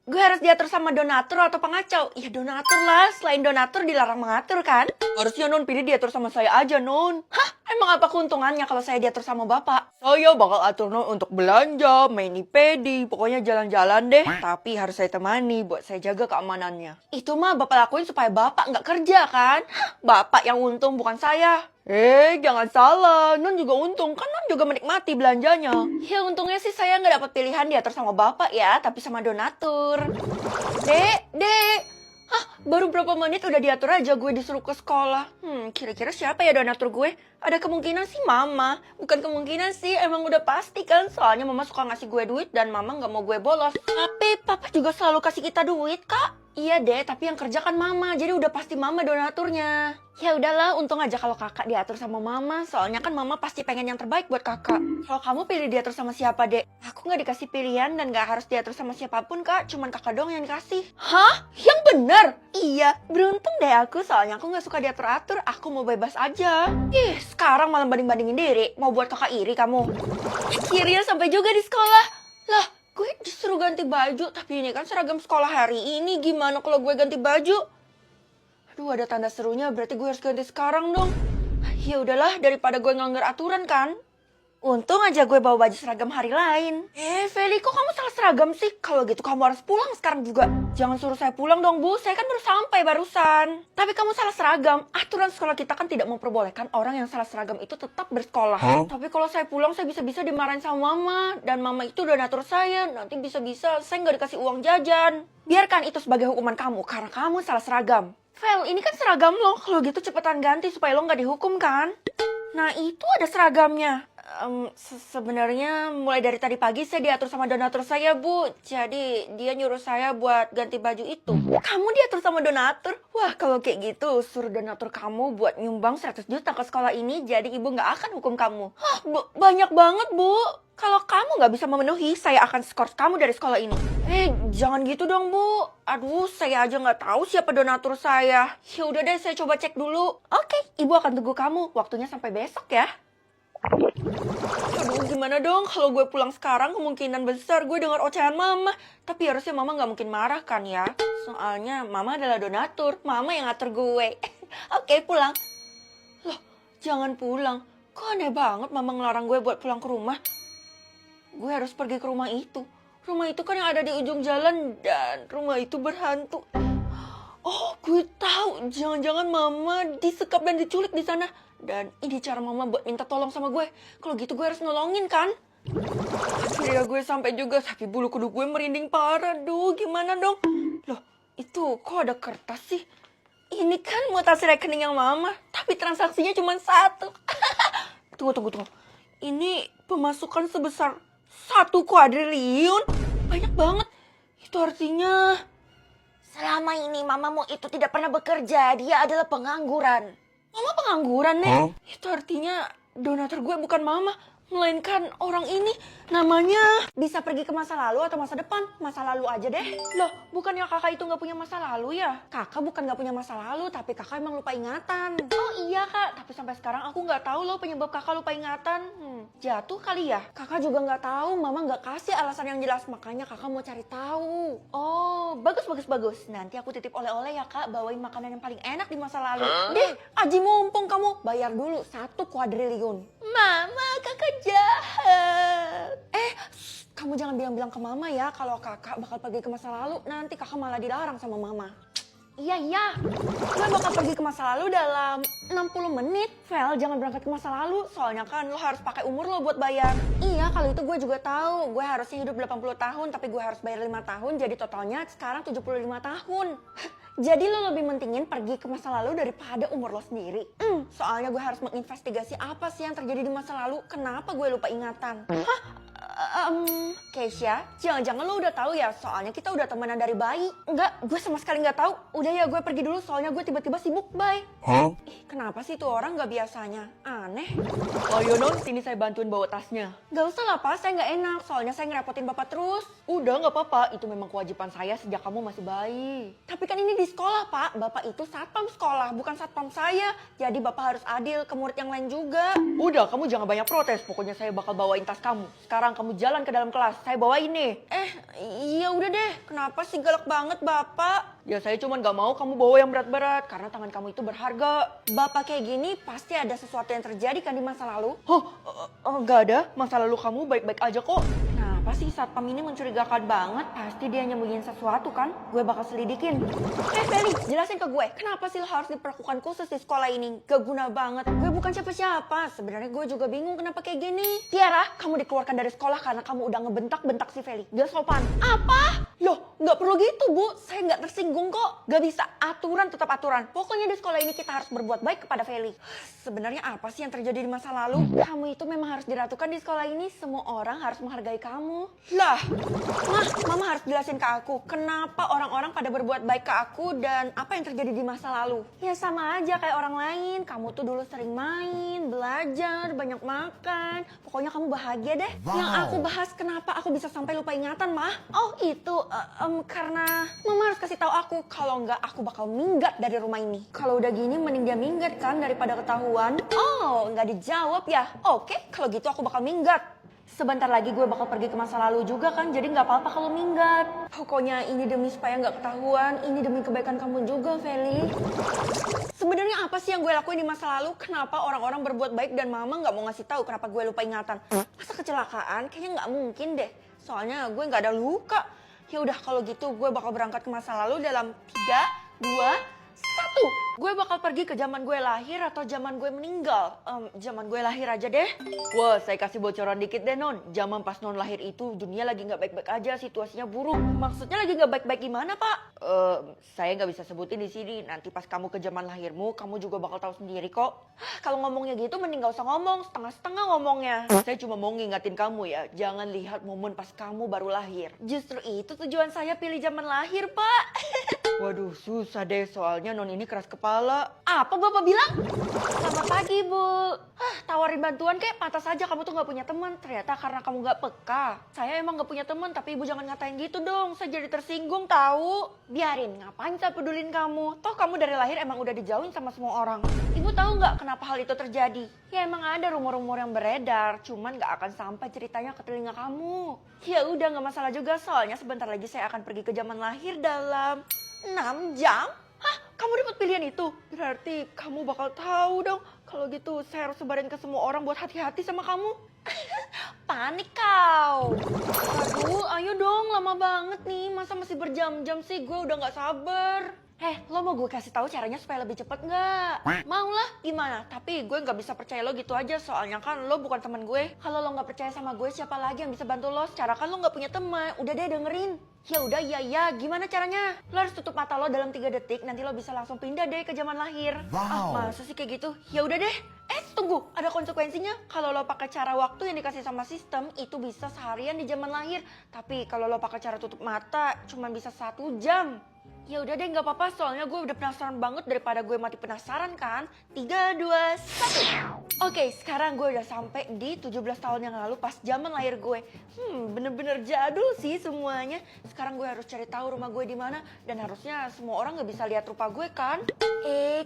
Gue harus diatur sama donatur atau pengacau? Ya donatur lah, selain donatur dilarang mengatur kan? Harusnya non pilih diatur sama saya aja non. Hah? Emang apa keuntungannya kalau saya diatur sama bapak? Saya bakal atur non untuk belanja, main IPD, pokoknya jalan-jalan deh. Tapi harus saya temani buat saya jaga keamanannya. Itu mah bapak lakuin supaya bapak nggak kerja kan? Hah? Bapak yang untung bukan saya. Jangan salah, Non juga untung, kan Non juga menikmati belanjanya. Ya untungnya sih saya nggak dapat pilihan diatur sama bapak ya, tapi sama donatur. Dek, hah, baru berapa menit udah diatur aja gue disuruh ke sekolah. Kira-kira siapa ya donatur gue? Ada kemungkinan sih mama, bukan kemungkinan sih, emang udah pasti kan, soalnya mama suka ngasih gue duit dan mama nggak mau gue bolos. Tapi papa juga selalu kasih kita duit, Kak. Iya deh, tapi yang kerja kan mama, jadi udah pasti mama donaturnya. Ya udahlah, untung aja kalau kakak diatur sama mama, soalnya kan mama pasti pengen yang terbaik buat kakak. Kalau kamu pilih diatur sama siapa, Dek? Aku nggak dikasih pilihan dan nggak harus diatur sama siapapun, Kak. Cuman kakak dong yang dikasih. Hah? Yang bener? Iya, beruntung deh aku, soalnya aku nggak suka diatur-atur, aku mau bebas aja. Ih, sekarang malah banding-bandingin diri, mau buat kakak iri kamu. Akhirnya sampai juga di sekolah. Lah, gue disuruh ganti baju, tapi ini kan seragam sekolah hari ini. Gimana kalau gue ganti baju? Aduh, ada tanda serunya, berarti gue harus ganti sekarang dong. Ya udahlah, daripada gue ngelanggar aturan kan. Untung aja gue bawa baju seragam hari lain. Feli, kok kamu salah seragam sih? Kalau gitu kamu harus pulang sekarang juga. Jangan suruh saya pulang dong, Bu. Saya kan baru sampai barusan. Tapi kamu salah seragam. Aturan sekolah kita kan tidak memperbolehkan orang yang salah seragam itu tetap bersekolah. Tapi kalau saya pulang, saya bisa-bisa dimarahin sama mama. Dan mama itu udah ngatur saya. Nanti bisa-bisa saya nggak dikasih uang jajan. Biarkan itu sebagai hukuman kamu, karena kamu salah seragam. Fel, ini kan seragam lo. Kalau gitu cepetan ganti supaya lo nggak dihukum kan? Nah, itu ada seragamnya. Sebenarnya mulai dari tadi pagi saya diatur sama donatur saya, Bu. Jadi dia nyuruh saya buat ganti baju itu. Kamu diatur sama donatur? Wah, kalau kayak gitu suruh donatur kamu buat nyumbang 100 juta ke sekolah ini, jadi ibu nggak akan hukum kamu. Hah, banyak banget, Bu. Kalau kamu nggak bisa memenuhi, saya akan skor kamu dari sekolah ini. Jangan gitu dong, Bu. Aduh, saya aja nggak tahu siapa donatur saya. Ya udah deh, saya coba cek dulu. Oke, ibu akan tunggu kamu. Waktunya sampai besok ya. Aduh, gimana dong kalau gue pulang sekarang, kemungkinan besar gue dengar ocehan mama. Tapi harusnya mama gak mungkin marah kan ya. Soalnya mama adalah donatur, mama yang ngatur gue. Oke, pulang. Loh, jangan pulang. Kok aneh banget mama ngelarang gue buat pulang ke rumah. Gue harus pergi ke rumah itu. Rumah itu kan yang ada di ujung jalan dan rumah itu berhantu. Oh, gue tahu. Jangan-jangan mama disekap dan diculik di sana. Dan ini cara mama buat minta tolong sama gue. Kalau gitu gue harus nolongin kan? Akhirnya gue sampai juga, tapi bulu kuduk gue merinding parah. Duh, gimana dong? Loh, itu kok ada kertas sih? Ini kan mutasi rekening yang mama, tapi transaksinya cuma 1. Tunggu. Ini pemasukan sebesar 1 kuadriliun? Banyak banget. Itu artinya selama ini mamamu itu tidak pernah bekerja. Dia adalah pengangguran. Mama pengangguran, Nek? Itu artinya donatur gue bukan mama, melainkan orang ini. Namanya bisa pergi ke masa lalu atau masa depan. Masa lalu aja deh. Loh, bukannya kakak itu gak punya masa lalu ya? Kakak bukan gak punya masa lalu, tapi kakak emang lupa ingatan. Oh iya, Kak. Tapi sampai sekarang aku gak tahu loh penyebab kakak lupa ingatan. Jatuh kali ya? Kakak juga gak tahu, mama gak kasih alasan yang jelas. Makanya kakak mau cari tahu. Oh, bagus. Nanti aku titip oleh-oleh ya, Kak. Bawain makanan yang paling enak di masa lalu. Deh, aji mumpung kamu. Bayar dulu 1 kuadriliun. Mama, kakak jahat. Kamu jangan bilang-bilang ke mama ya kalau kakak bakal pergi ke masa lalu. Nanti kakak malah dilarang sama mama. Iya. Gue bakal pergi ke masa lalu dalam 60 menit. Vel, jangan berangkat ke masa lalu. Soalnya kan lo harus pakai umur lo buat bayar. Iya, kalau itu gue juga tahu. Gue harusnya hidup 80 tahun, tapi gue harus bayar 5 tahun. Jadi totalnya sekarang 75 tahun. Jadi lo lebih mentingin pergi ke masa lalu daripada umur lo sendiri. Soalnya gue harus menginvestigasi apa sih yang terjadi di masa lalu. Kenapa gue lupa ingatan? Keisha, jangan-jangan lo udah tahu ya, soalnya kita udah temenan dari bayi. Enggak, gue sama sekali nggak tahu. Udah ya, gue pergi dulu soalnya gue tiba-tiba sibuk, bye. Kenapa sih tuh orang nggak biasanya? Aneh. Ayo non, sini saya bantuin bawa tasnya. Gak usah lah Pak, saya nggak enak, soalnya saya ngerepotin Bapak terus. Udah nggak apa-apa, itu memang kewajiban saya sejak kamu masih bayi. Tapi kan ini di sekolah Pak, Bapak itu satpam sekolah, bukan satpam saya. Jadi Bapak harus adil ke murid yang lain juga. Udah, kamu jangan banyak protes, pokoknya saya bakal bawain tas kamu. Sekarang kamu kamu jalan ke dalam kelas. Saya bawain nih. Iya udah deh. Kenapa sih galak banget Bapak? Ya saya cuma gak mau kamu bawa yang berat-berat karena tangan kamu itu berharga. Bapak kayak gini pasti ada sesuatu yang terjadi kan di masa lalu? Gak ada. Masa lalu kamu baik-baik aja kok. Nah, pasti satpam ini mencurigakan banget. Pasti dia nyembunyiin sesuatu kan? Gue bakal selidikin. Feli, jelasin ke gue. Kenapa sih lo harus diperlakukan khusus di sekolah ini? Gak guna banget. Gue bukan siapa-siapa. Sebenarnya gue juga bingung kenapa kayak gini. Tiara, kamu dikeluarkan dari sekolah karena kamu udah ngebentak-bentak si Feli. Gak sopan. Apa? Loh, gak perlu gitu Bu. Saya gak tersinggung kok. Gak bisa. Aturan tetap aturan. Pokoknya di sekolah ini kita harus berbuat baik kepada Feli. Sebenarnya apa sih yang terjadi di masa lalu? Kamu itu memang harus diratukan di sekolah ini. Semua orang harus menghargai kamu. Lah, Mama harus jelasin ke aku. Kenapa orang-orang pada berbuat baik ke aku dan apa yang terjadi di masa lalu? Ya sama aja kayak orang lain. Kamu tuh dulu sering main, belajar, banyak makan. Pokoknya kamu bahagia deh. Wow. Yang aku bahas kenapa aku bisa sampai lupa ingatan, Mah? Oh itu, karena Mama harus kasih tahu aku. Kalau enggak aku bakal minggat dari rumah ini. Kalau udah gini mending dia minggat kan daripada ketahuan. Oh, nggak dijawab ya? Oke, kalau gitu aku bakal minggat. Sebentar lagi gue bakal pergi ke masa lalu juga kan, jadi nggak apa-apa kalau minggat. Pokoknya ini demi supaya nggak ketahuan, ini demi kebaikan kamu juga, Feli. Sebenarnya apa sih yang gue lakuin di masa lalu? Kenapa orang-orang berbuat baik dan Mama nggak mau ngasih tahu kenapa gue lupa ingatan? Masa kecelakaan? Kayaknya nggak mungkin deh. Soalnya gue nggak ada luka. Ya udah kalau gitu gue bakal berangkat ke masa lalu dalam 3, 2, 1. Gue bakal pergi ke zaman gue lahir atau zaman gue meninggal. Zaman gue lahir aja deh. Wah, saya kasih bocoran dikit deh, Non. Zaman pas Non lahir itu dunia lagi nggak baik-baik aja, situasinya buruk. Maksudnya lagi nggak baik-baik gimana, Pak? Saya nggak bisa sebutin di sini. Nanti pas kamu ke zaman lahirmu, kamu juga bakal tahu sendiri kok. Kalau ngomongnya gitu, mending nggak usah ngomong, setengah-setengah ngomongnya. Saya cuma mau ngingatin kamu ya, jangan lihat momen pas kamu baru lahir. Justru itu tujuan saya pilih zaman lahir, Pak. Waduh, susah deh soalnya Non ini keras kepala. Apa Bapak bilang? Selamat pagi, Bu. Tawarin bantuan kek, pantas aja kamu tuh gak punya teman. Ternyata karena kamu gak peka. Saya emang gak punya teman, tapi Ibu jangan ngatain gitu dong. Saya jadi tersinggung tahu. Biarin, ngapain saya pedulin kamu? Toh kamu dari lahir emang udah dijauhin sama semua orang. Ibu tahu nggak kenapa hal itu terjadi? Ya emang ada rumor-rumor yang beredar, cuman gak akan sampai ceritanya ke telinga kamu. Ya udah gak masalah juga, soalnya sebentar lagi saya akan pergi ke zaman lahir dalam 6 jam? Hah? Kamu dapat pilihan itu? Berarti kamu bakal tahu dong. Kalau gitu saya harus sebarin ke semua orang buat hati-hati sama kamu. Panik kau. Aduh, ayo dong, lama banget nih. Masa masih berjam-jam sih? Gue udah gak sabar. Lo mau gue kasih tahu caranya supaya lebih cepet nggak? Mau lah, gimana? Tapi gue nggak bisa percaya lo gitu aja, soalnya kan lo bukan teman gue. Kalau lo nggak percaya sama gue, siapa lagi yang bisa bantu lo? Secara kan lo nggak punya teman. Udah deh dengerin. Ya udah, ya. Gimana caranya? Lo harus tutup mata lo dalam 3 detik, nanti lo bisa langsung pindah deh ke zaman lahir. Wow. Masa sih kayak gitu? Ya udah deh. Tunggu, ada konsekuensinya. Kalau lo pakai cara waktu yang dikasih sama sistem, itu bisa seharian di zaman lahir. Tapi kalau lo pakai cara tutup mata, cuma bisa 1 jam. Ya udah deh, nggak apa-apa, soalnya gue udah penasaran banget daripada gue mati penasaran kan. 3, 2, 1. Oke, sekarang gue udah sampai di 17 tahun yang lalu pas zaman lahir gue. Bener-bener jadul sih semuanya. Sekarang gue harus cari tahu rumah gue di mana dan harusnya semua orang nggak bisa lihat rupa gue kan.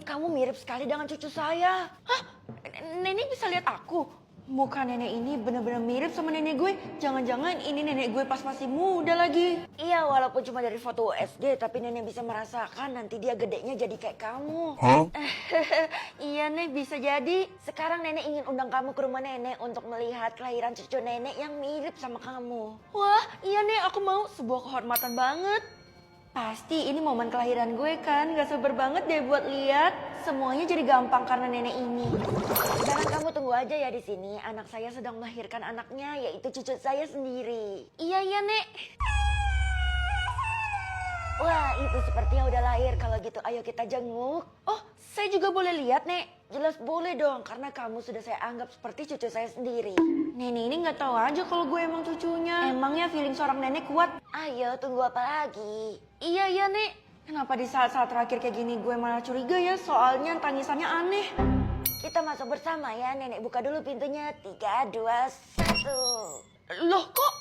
Kamu mirip sekali dengan cucu saya. Hah? Nenek bisa lihat aku? Muka nenek ini bener-bener mirip sama nenek gue. Jangan-jangan ini nenek gue pas masih muda lagi. Iya, walaupun cuma dari foto SD, tapi nenek bisa merasakan nanti dia gedenya jadi kayak kamu. Iya, Nek, bisa jadi. Sekarang nenek ingin undang kamu ke rumah nenek untuk melihat kelahiran cucu nenek yang mirip sama kamu. Wah, iya Nek, aku mau. Sebuah kehormatan banget. Pasti ini momen kelahiran gue kan, gak sabar banget deh buat lihat. Semuanya jadi gampang karena nenek ini. Sekarang kamu tunggu aja ya di sini. Anak saya sedang melahirkan anaknya, yaitu cucu saya sendiri. Iya, Nek. Wah, itu sepertinya udah lahir. Kalau gitu ayo kita jenguk. Oh, saya juga boleh lihat, Nek? Jelas boleh dong, karena kamu sudah saya anggap seperti cucu saya sendiri. Nenek ini nggak tahu aja kalau gue emang cucunya. Emangnya feeling seorang nenek kuat? Ayo, tunggu apa lagi? Iya, Nek. Kenapa di saat-saat terakhir kayak gini gue malah curiga ya? Soalnya tangisannya aneh. Kita masuk bersama ya, Nenek buka dulu pintunya. 3, 2, 1. Loh, kok